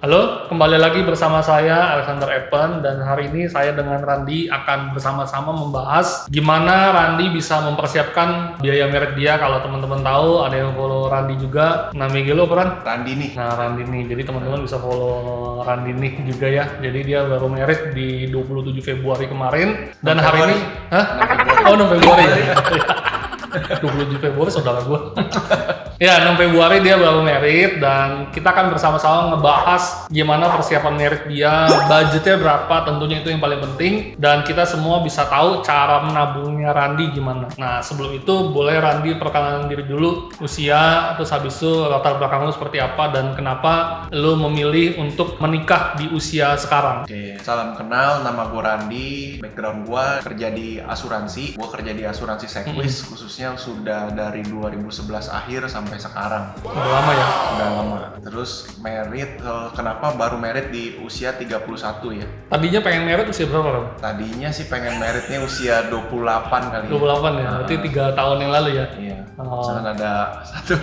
Halo, kembali lagi bersama saya Alexander Eppen dan hari ini saya dengan Randi akan bersama-sama membahas gimana Randi bisa mempersiapkan biaya merit dia. Kalau teman-teman tahu, ada yang follow Randi juga. Nama IG lo apa, Ran? Randi nih. Nah, Randi nih. Jadi teman-teman bisa follow Randi nih juga ya. Jadi dia baru merit di 27 Februari kemarin dan hari ini 6 Februari. Oh, 6 Februari ya. 27 Februari saudara gue. Ya, 6 Februari dia baru merit dan kita akan bersama-sama ngebahas gimana persiapan merit dia, budgetnya berapa, tentunya itu yang paling penting, dan kita semua bisa tahu cara menabungnya Randi gimana. Nah, sebelum itu boleh Randi perkenalan diri dulu, usia, terus habis itu latar belakang lu seperti apa dan kenapa lu memilih untuk menikah di usia sekarang. Oke, salam kenal, nama gue Randi, background gue kerja di asuransi, gue kerja di asuransi Sequis, khususnya sudah dari 2011 akhir sampai sekarang. Udah lama ya? Udah lama. Terus merit, kenapa baru merit di usia 31 ya? Tadinya pengen merit usia berapa, Ram? Tadinya sih pengen meritnya usia 28 kali. 28 ya, berarti 3 tahun yang lalu ya? Iya. Oh. Cuman ada satu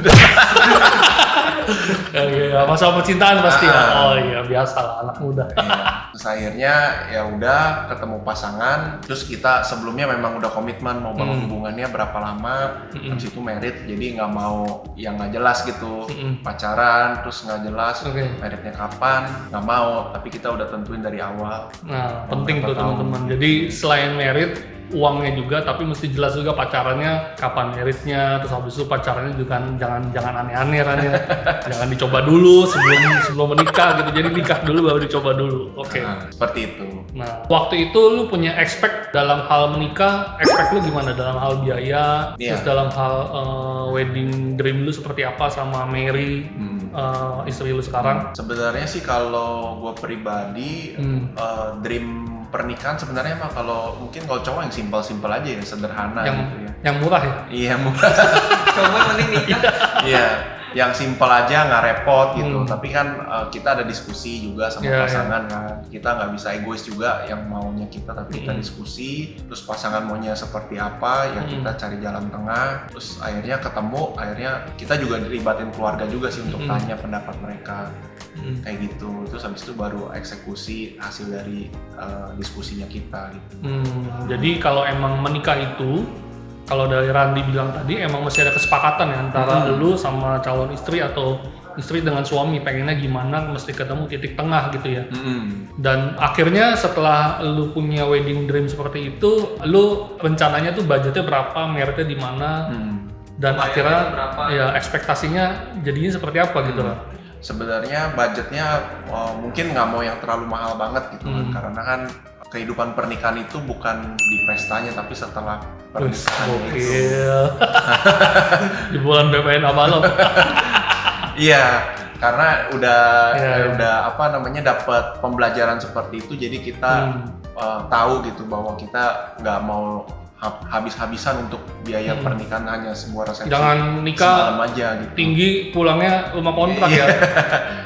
Ya, masalah percintaan pasti ya. Oh iya, biasa lah anak muda. Iya. Terus akhirnya ya udah ketemu pasangan, terus kita sebelumnya memang udah komitmen mau bangun hubungannya berapa lama, habis itu merit, jadi nggak mau yang nggak jelas gitu, pacaran terus nggak jelas, meritnya kapan, nggak mau, tapi kita udah tentuin dari awal. Nah, penting tuh teman-teman. Jadi selain merit, uangnya juga, tapi mesti jelas juga pacarannya kapan meritnya, terus habis itu pacarannya juga jangan aneh-aneh kan ya. Jangan dicoba dulu sebelum menikah gitu. Jadi nikah dulu baru dicoba dulu. Oke. Nah, seperti itu. Nah, waktu itu lu punya expect dalam hal menikah, expect lu gimana dalam hal biaya, terus dalam hal wedding dream lu seperti apa sama Mary, istri lu sekarang? Sebenarnya sih kalau gue pribadi, dream pernikahan sebenarnya mah mungkin kalau cowok yang simpel-simpel aja ya, sederhana gitu ya. Yang murah ya? Iya, murah. Cowok mending nikah. Iya, yang simpel aja nggak repot gitu. Tapi kan kita ada diskusi juga sama pasangan kan. Kita nggak bisa egois juga yang maunya kita, tapi kita diskusi. Terus pasangan maunya seperti apa, ya kita cari jalan tengah. Terus akhirnya ketemu, akhirnya kita juga dilibatin keluarga juga sih untuk tanya pendapat mereka. Kayak gitu. Terus habis itu baru eksekusi hasil dari diskusinya kita gitu. Jadi kalau emang menikah itu, kalau dari Randi bilang tadi emang mesti ada kesepakatan ya antara lu sama calon istri atau istri dengan suami pengennya gimana, mesti ketemu titik tengah gitu ya. Dan akhirnya setelah lu punya wedding dream seperti itu, lu rencananya tuh budgetnya berapa, meritnya di mana, dan akhirnya ya ekspektasinya jadinya seperti apa gitu lah. Sebenarnya budgetnya mungkin nggak mau yang terlalu mahal banget gitu kan, karena kan kehidupan pernikahan itu bukan di pestanya tapi setelah pernikahan itu. Di bulan BPN apa lo? Iya, karena udah dapat pembelajaran seperti itu, jadi kita tahu gitu bahwa kita nggak mau habis-habisan untuk biaya pernikahan hanya sebuah resepsi. Jangan nikah semalam aja gitu. Tinggi pulangnya rumah kontrak ya.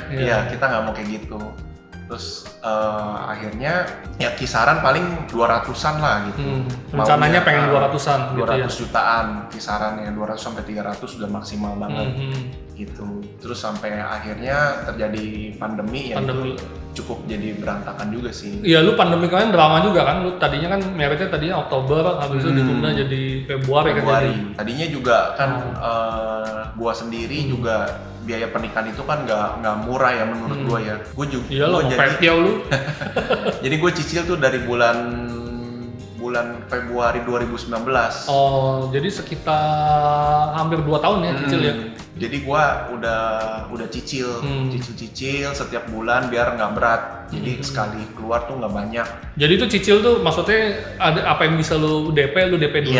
Iya, kita nggak mau kayak gitu. Terus akhirnya ya kisaran paling 200-an lah gitu. Rencananya pengen 200-an 200 gitu ya. jutaan kisarannya, 200 sampai 300 sudah maksimal banget gitu. Terus sampai akhirnya terjadi pandemi. Ya itu cukup jadi berantakan juga sih. Iya, lu pandemi kemarin drama juga kan. Lu tadinya kan meritnya tadinya Oktober, habis itu ditunda jadi Februari kan jadi. Tadinya juga kan gua sendiri juga biaya pernikahan itu kan nggak murah ya menurut gua ya. Gua juga iya lo jadi lu. Jadi gue cicil tuh dari bulan Februari 2019. Oh, jadi sekitar hampir 2 tahun ya cicil ya. Jadi gua udah cicil setiap bulan biar nggak berat. Jadi sekali keluar tuh nggak banyak. Jadi itu cicil tuh maksudnya ada apa yang bisa lu DP dulu, DP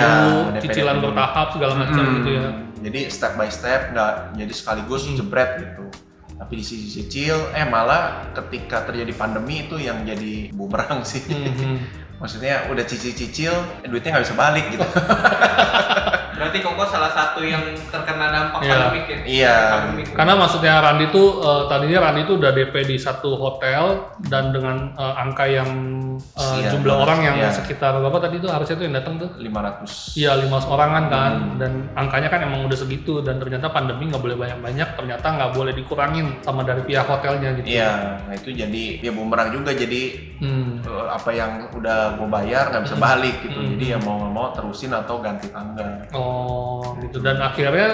cicilan dulu. bertahap segala macam gitu ya. Jadi step by step, nggak jadi sekaligus jebret gitu. Tapi dicicil, malah ketika terjadi pandemi itu yang jadi bumerang sih. Maksudnya udah cicil-cicil, duitnya nggak bisa balik gitu. Berarti Koko salah satu yang terkena dampak Iya. pandemik ya? Iya. Pandemik. Karena maksudnya Randi tuh tadinya Randi tuh udah DP di satu hotel dan dengan angka yang Iya, jumlah orang yang iya. sekitar berapa tadi tuh harusnya tuh yang datang tuh 500. iya 500 orangan kan dan angkanya kan emang udah segitu dan ternyata pandemi nggak boleh banyak-banyak, ternyata nggak boleh dikurangin sama dari pihak hotelnya gitu. Iya, nah itu jadi ya bumerang juga, jadi apa yang udah gue bayar nggak bisa balik gitu, jadi ya mau nggak mau terusin atau ganti tanggal. Oh gitu, dan akhirnya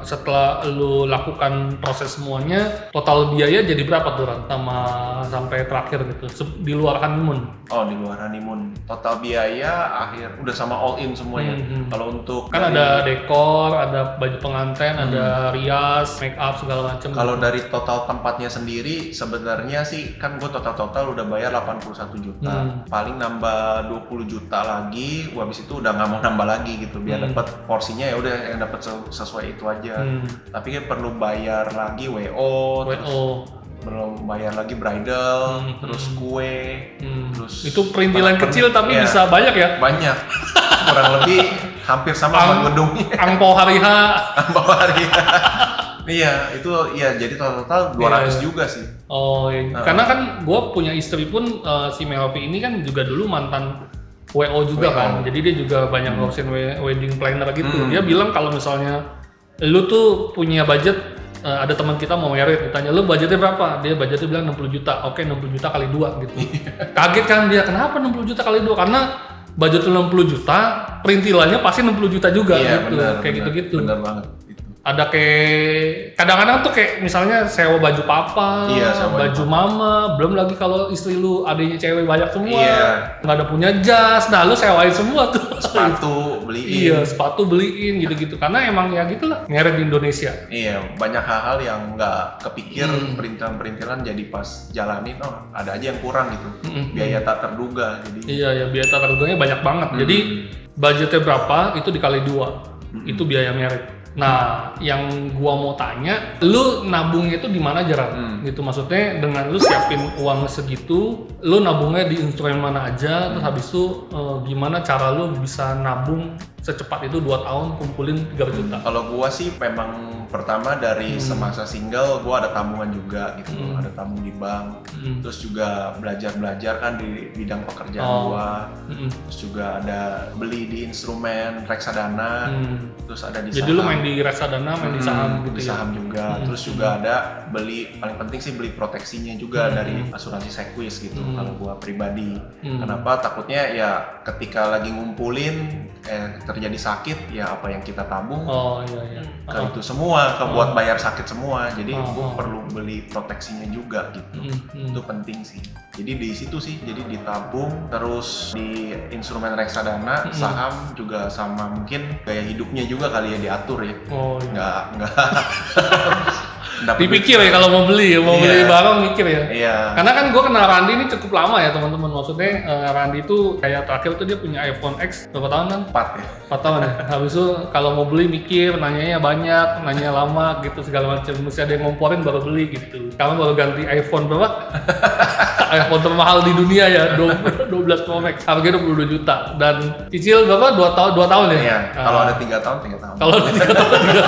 setelah lu lakukan proses semuanya total biaya jadi berapa tuh Ran? Sama sampai terakhir gitu di luar honeymoon? Oh, di luar honeymoon total biaya akhir udah sama all in semuanya. Kalau untuk Kan dari- ada dekor, ada baju pengantin, ada rias, make up segala macam. kalau dari total tempatnya sendiri sebenarnya sih kan gue total udah bayar 81 juta. Paling nambah 20 juta lagi, gua habis itu udah nggak mau nambah lagi gitu biar dapat porsinya ya udah yang dapat sesuai itu aja. Tapi kan perlu bayar lagi WO, terus belum bayar lagi bridal, terus kue, terus itu perintilan kecil tapi Iya, bisa banyak ya. banyak. Kurang lebih hampir sama sama gedungnya. Angpau hari H. Bawa hari. Iya, itu ya jadi total 200 juga sih. Oh iya. Karena kan gue punya istri pun si Melvi ini kan juga dulu mantan WO juga WO. kan. Jadi dia juga banyak ngurusin wedding planner gitu. Dia bilang kalau misalnya lu tuh punya budget, ada teman kita mau merit, ditanya lu budgetnya berapa? Dia budgetnya bilang 60 juta. Oke, 60 juta kali 2 gitu. Kaget kan dia, kenapa 60 juta kali 2? Karena budget lu 60 juta, perintilannya pasti 60 juta juga Iya, gitu. benar, Kayak benar. gitu-gitu. Benar banget gitu. Ada kayak kadang-kadang tuh kayak misalnya sewa baju papa, Iya, sewa baju baju mama, belum lagi kalau istri lu adanya cewek banyak semua, Iya. nggak ada punya jas, nah lu sewain semua tuh. Sepatu beliin. Iya, sepatu beliin gitu-gitu, karena emang ya gitulah ngeret di Indonesia. Iya, banyak hal-hal yang nggak kepikir, perintilan-perintilan jadi pas jalanin, oh ada aja yang kurang gitu. Biaya tak terduga, jadi Iya ya, biaya tata ruganya banyak banget. Jadi budgetnya berapa itu dikali 2, itu biaya merit. Nah, yang gua mau tanya, lu nabungnya itu di mana aja, Ran? Gitu maksudnya dengan lu siapin uang segitu, lu nabungnya di instrumen mana aja, terus habis itu gimana cara lu bisa nabung secepat itu 2 tahun kumpulin 3 juta? kalau gua sih memang pertama dari semasa single gua ada tabungan juga gitu, ada tabung di bank, terus juga belajar kan di bidang pekerjaan gua, terus juga ada beli di instrumen reksadana, terus ada di Jadi saham. lu main di reksadana, main di saham gitu di ya? saham juga, terus juga ada beli, paling penting sih beli proteksinya juga dari asuransi Sequis gitu kalau gua pribadi. Kenapa? Takutnya ya ketika lagi ngumpulin terjadi sakit, ya apa yang kita tabung Oh iya iya. ke itu semua, ke buat bayar sakit semua. Jadi gua perlu beli proteksinya juga gitu. Itu penting sih. Jadi di situ sih, jadi ditabung, terus di instrumen reksadana, saham juga, sama mungkin gaya hidupnya juga kali ya diatur ya. Oh iya. Nggak dapet Dipikir ya kalau mau beli Iya. barang mikir ya. Iya. Karena kan gue kenal Randi ini cukup lama ya teman-teman. Maksudnya Randi itu kayak terakhir tuh dia punya iPhone X berapa tahun kan? 4 ya. 4 tahun ya. Habis itu kalau mau beli mikir, nanyanya banyak, nanya lama gitu segala macam. Mesti ada yang ngomporin baru beli gitu. Kamu baru ganti iPhone berapa? iPhone termahal di dunia ya, 12 Pro Max. Harganya 22 juta dan cicil berapa? 2 tahun ya? Iya. Kalau ada 3 tahun, 3 tahun. Kalau ada 3 tahun juga.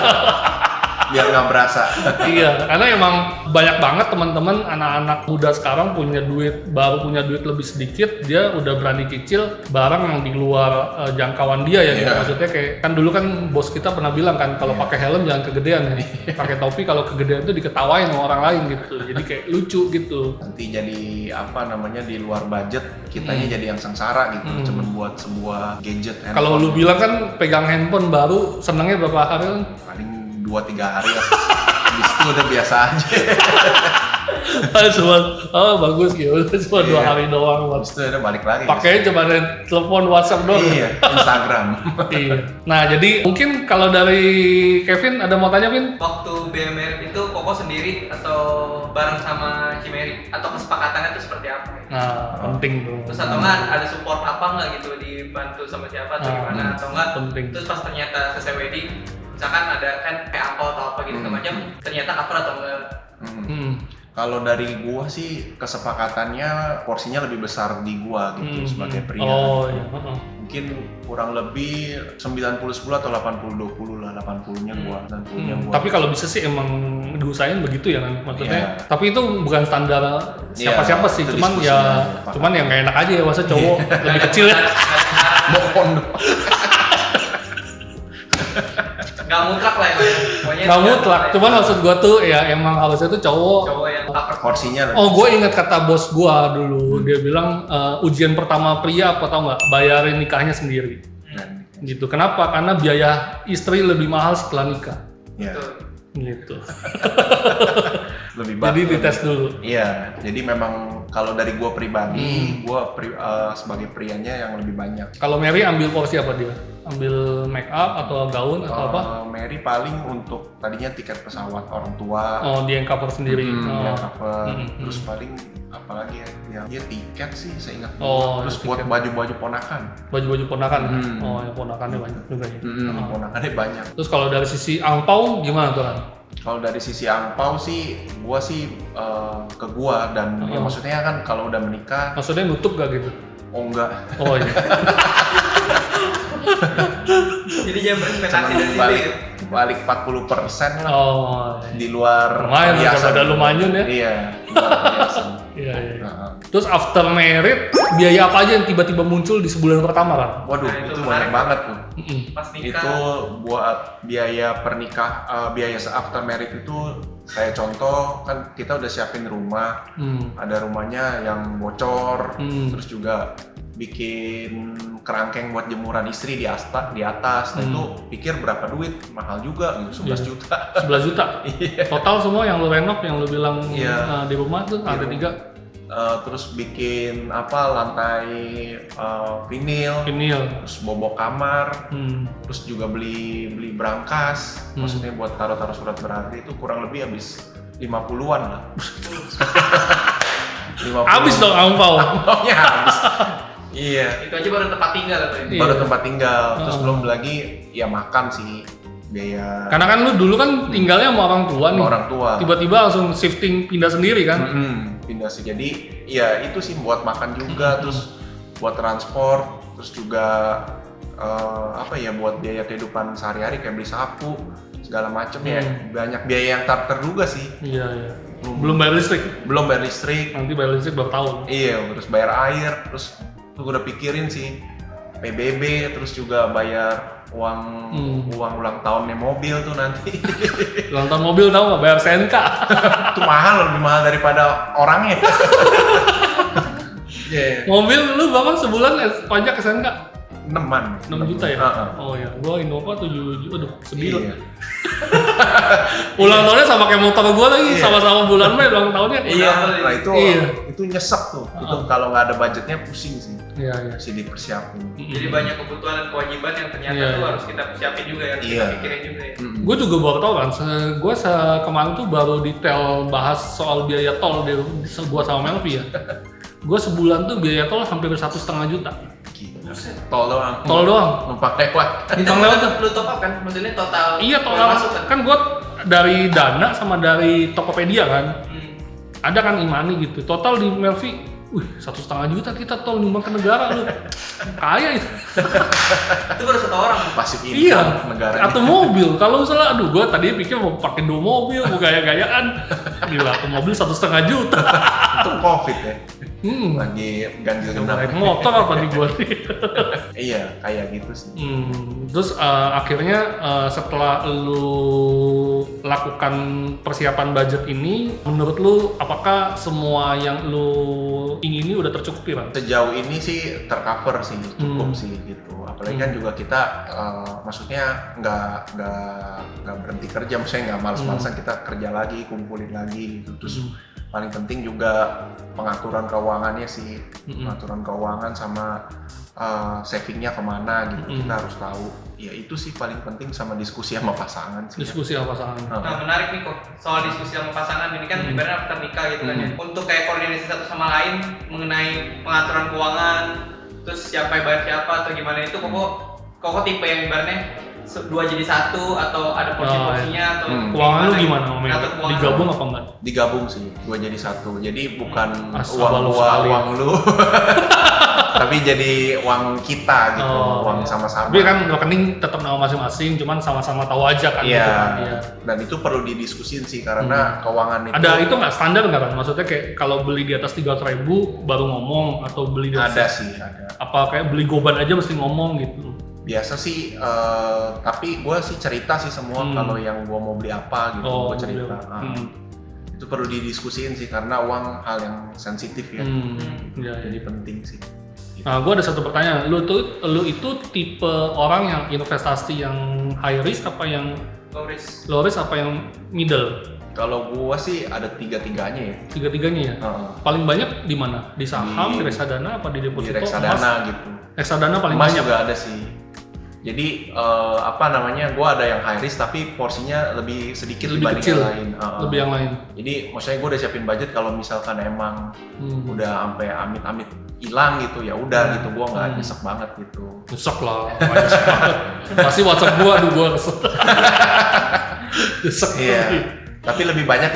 Biar nggak berasa. Iya, karena emang banyak banget teman-teman anak-anak muda sekarang baru punya duit lebih sedikit, dia udah berani cicil barang yang di luar jangkauan dia ya. Gitu. Iya. Maksudnya kayak kan dulu kan bos kita pernah bilang kan kalau pakai helm jangan kegedean ya. Pakai topi kalau kegedean itu diketawain sama orang lain gitu. Jadi kayak lucu gitu. Nanti jadi apa namanya, di luar budget, kitanya jadi yang sengsara gitu. Cuman buat sebuah gadget. Kalau lu bilang kan pegang handphone baru senengnya berapa hari kan? paling 2-3 hari lah. Habis itu udah biasa aja. Cuma bagus gitu, cuma 2 Iya. hari doang. Habis itu udah balik lagi. Pakainya cuma telepon WhatsApp doang. Iya, Instagram. Iya. Nah, jadi mungkin kalau dari Kevin ada mau tanya, Vin? Waktu BMR itu Koko sendiri atau bareng sama Cimeri? Atau kesepakatannya itu seperti apa? Nah, penting tuh. Terus atau enggak ada support apa enggak gitu, dibantu sama siapa atau gimana? Atau enggak penting. terus pas ternyata selesai wedding, misalkan ada kan kayak angpau atau apa gitu macam, ternyata cover atau enggak? Kalau dari gua sih kesepakatannya porsinya lebih besar di gua gitu sebagai pria. Oh iya. mungkin kurang lebih 90-10 atau 80-20 lah, 80-nya gua, 90-nya gua. Tapi kalau bisa sih emang diusahain begitu ya kan, maksudnya. Iya. Tapi itu bukan standar siapa-siapa sih, itu cuman diskusinya, ya, Pak. cuman yang nggak enak aja ya, masa cowok lebih kecil ya. Mohon. Nggak mutlak lah ya. Pokoknya Nggak mutlak, cuman maksud gua tuh ya emang harusnya tuh cowok. cowok yang cover. Porsinya lebih. Oh, gue ingat kata bos gua dulu, dia bilang ujian pertama pria apa tau nggak, bayarin nikahnya sendiri. Dan, Gitu. Kenapa? Karena biaya istri lebih mahal setelah nikah. ya, Betul. Gitu. lebih Jadi dites dulu. Iya, jadi memang kalau dari gua pribadi, sebagai prianya yang lebih banyak. Kalau Mary ambil porsi apa dia? Ambil make up atau gaun atau apa? Mary paling untuk tadinya tiket pesawat orang tua. Oh, dia yang cover sendiri. Dia Oh. cover. Hmm. Terus paling apalagi ya? Dia tiket sih seingat gua. Oh, Terus tiket. buat baju-baju ponakan. Baju-baju ponakan. Hmm. Oh, yang ponakannya banyak juga ya. Oh. Ponakannya banyak. Terus kalau dari sisi angpau gimana tuh kan? Kalau dari sisi angpau sih, gua sih ke gua dan ya maksudnya kan kalau udah menikah, Maksudnya nutup gak gitu? oh enggak, Oh iya. Jadi jangan berekspektasi cuman dari situ balik ya. balik 40% lah Oh. di luar Lumayan, perhiasan. daripada lu manyun ya. Iya, di luar perhiasan. Iya, iya. Nah, Terus after married, biaya apa aja yang tiba-tiba muncul di sebulan pertama kan? waduh, Nah, itu itu menarik. banyak banget tuh. Mm-mm. Pas nikah. Itu buat biaya biaya after married itu kayak contoh kan kita udah siapin rumah, ada rumahnya yang bocor, terus juga bikin kerangkeng buat jemuran istri di atas. Nah itu pikir berapa duit, mahal juga gitu, 11 Iya. juta. 11 juta. Iya. Total semua yang lu renov, yang lu bilang Iya. di rumah tuh ada 3 Terus bikin lantai vinil, terus bobok kamar, terus juga beli brankas, maksudnya buat taruh surat berharga itu kurang lebih habis 50-an lah. 50. Habis dong angpau. Angpaunya habis. Iya. Itu aja baru tempat tinggal atau ini. Baru Iya. tempat tinggal, terus belum lagi ya makan sih, biaya Karena kan lu dulu kan tinggalnya sama orang tua nih. sama orang tua. Tiba-tiba langsung shifting pindah sendiri kan? Pindah sih. Jadi ya itu sih buat makan juga, terus buat transport, terus juga buat biaya kehidupan sehari-hari kayak beli sapu segala macem ya, banyak biaya yang tak terduga sih. Iya, iya. Belum bayar listrik. Belum bayar listrik, Nanti bayar listrik baru tahun. iya, terus bayar air, terus tuh gue udah pikirin sih PBB, terus juga bayar uang ulang tahunnya mobil tuh nanti. Ulang tahun mobil tahu nggak? Bayar SNK. Itu mahal, lebih mahal daripada orangnya. Iya. Mobil lu berapa sebulan pajak SNK? 6 6 juta ya? Oh ya, gua Innova 7 juta, aduh, 9. Iya. Ulang tahunnya sama kayak motor gua lagi, Iya. sama-sama bulan Mei ulang tahunnya. Iya, nah itu Iya. itu nyesek tuh. Itu kalau nggak ada budgetnya pusing sih. Iya, iya. Mesti dipersiapin. Jadi banyak kebutuhan dan kewajiban yang ternyata Iya. tuh harus kita siapin juga ya, harus Iya. kita pikirin juga ya. Gue juga baru tau kan, gue kemarin tuh baru detail bahas soal biaya tol gue sama Melvi ya. Gue sebulan tuh biaya tol hampir 1,5 juta. Gila. Tol doang. Tol doang. Numpang lewat. Numpang lewat tuh. Lu top up kan? Maksudnya total Iya, tol uang masuk masuk kan gue dari Dana sama dari Tokopedia kan. Ada kan Imani gitu. Total di Melvi, 1,5 juta kita tol nyumbang ke negara lu. Kaya itu. Itu baru 1 orang. Pasif Iya. income negara. Atau mobil. Kalau misalnya, aduh gue tadi pikir mau pakai 2 mobil, mau gaya-gayaan. Gila, atau mobil 1,5 juta. Itu COVID ya. Lagi Ganjil genap. naik motor apa di gua nih. Iya, kayak gitu sih. Terus akhirnya setelah lu lakukan persiapan budget ini, menurut lu apakah semua yang lu ingini udah tercukupi, Bang? Sejauh ini sih tercover sih, cukup sih gitu. Apalagi kan juga kita maksudnya nggak berhenti kerja, maksudnya nggak males-malesan, kita kerja lagi, kumpulin lagi gitu. Terus paling penting juga pengaturan keuangannya sih, pengaturan keuangan sama savingnya kemana gitu, kita harus tahu. Ya itu sih paling penting, sama diskusi sama pasangan sih. Diskusi sama pasangan. Nah, menarik nih kok soal diskusi sama pasangan ini kan ibaratnya after nikah gitu kan ya. Untuk kayak koordinasi satu sama lain mengenai pengaturan keuangan, terus siapa yang bayar siapa atau gimana itu kok tipe yang ibaratnya 2 jadi 1 atau ada porsi-porsinya atau Keuangan lu gimana, Om? Atau keuangan Digabung apa enggak? Digabung sih, 2 jadi 1. Jadi bukan Asal lu sekali. uang lu tapi jadi uang kita gitu, uang iya. sama-sama. Tapi kan rekening tetap nama masing-masing, cuman sama-sama tahu aja kan. Iya. Gitu kan, iya. Dan itu perlu didiskusin sih karena keuangan itu Ada itu nggak standar nggak kan? Maksudnya kayak kalau beli di atas 300.000 baru ngomong atau beli di ada atas sih, ada. apa kayak beli goban aja mesti ngomong gitu. Biasa sih, tapi gue sih cerita sih semua kalau yang gue mau beli apa gitu, gue cerita. Itu perlu didiskusiin sih karena uang hal yang sensitif ya, Iya, jadi penting sih. Nah, gue ada satu pertanyaan. Lu itu tipe orang yang investasi yang high risk apa yang low risk apa yang middle? Kalau gue sih ada tiga-tiganya ya. Tiga-tiganya ya. Paling banyak di mana? Di saham, di reksadana, apa di Di deposito? reksadana gitu. Reksadana paling Emas banyak. juga ada sih. Jadi gue ada yang high risk tapi porsinya lebih sedikit Lebih dibanding kecil, yang lain. lebih yang lain. Jadi maksudnya gue udah siapin budget kalau misalkan emang udah sampai amit-amit hilang gitu ya udah gitu, gue nggak nyesek banget gitu. Nyesek lah, nyesek banget. Pasti WhatsApp gua, aduh gua kesel. Nyesek. Iya. Tapi lebih banyak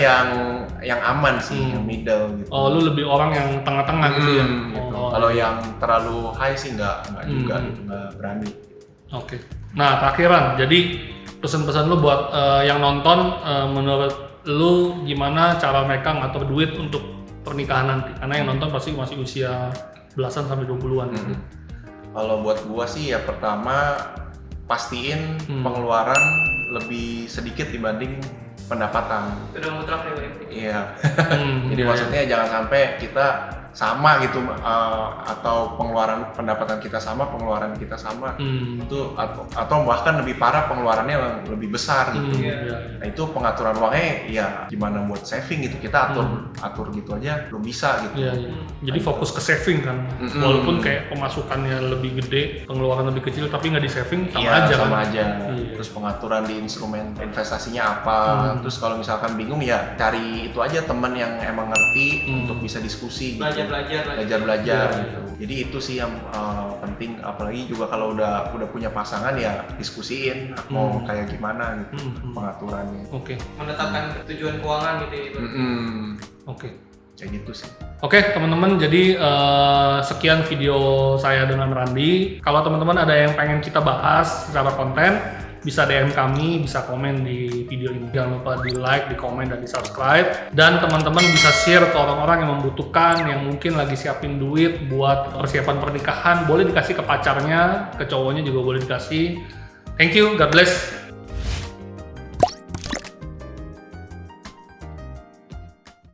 yang aman sih, yang middle gitu. Oh, lu lebih orang yang tengah-tengah gitu ya? Gitu. Oh, Kalau yang terlalu high sih nggak juga gitu, nggak berani. Oke. Nah, terakhiran. Jadi pesan-pesan lu buat yang nonton, menurut lu gimana cara mereka ngatur duit untuk pernikahan nanti? Karena yang nonton pasti masih usia belasan sampai 20-an. Kalau buat gua sih ya pertama pastiin pengeluaran lebih sedikit dibanding pendapatan. Itu udah mutlak ya, Bang. Iya. Jadi Iya, maksudnya jangan sampai kita sama gitu atau pendapatan kita sama, pengeluaran kita sama. Itu atau bahkan lebih parah pengeluarannya lebih besar gitu. Nah, itu pengaturan uangnya ya gimana buat saving gitu. Kita atur gitu aja belum bisa gitu. Iya, iya. Jadi fokus ke saving kan. Walaupun kayak pemasukannya lebih gede, pengeluaran lebih kecil tapi nggak di saving sama Iya, aja sama kan. aja. Iya. Terus pengaturan di instrumen investasinya apa. Terus kalau misalkan bingung ya cari itu aja teman yang emang ngerti untuk bisa diskusi gitu. Belajar gitu. Jadi itu sih yang penting, apalagi juga kalau udah punya pasangan ya diskusiin mau kayak gimana gitu pengaturannya. Oke. Menetapkan tujuan keuangan gitu ya. Oke. Kayak gitu sih. Oke teman-teman, jadi sekian video saya dengan Randi. Kalau teman-teman ada yang pengen kita bahas secara konten, bisa DM kami, bisa komen di video ini. Jangan lupa di like, di komen, dan di subscribe. Dan teman-teman bisa share ke orang-orang yang membutuhkan, yang mungkin lagi siapin duit buat persiapan pernikahan. Boleh dikasih ke pacarnya, ke cowoknya juga boleh dikasih. Thank you, God bless.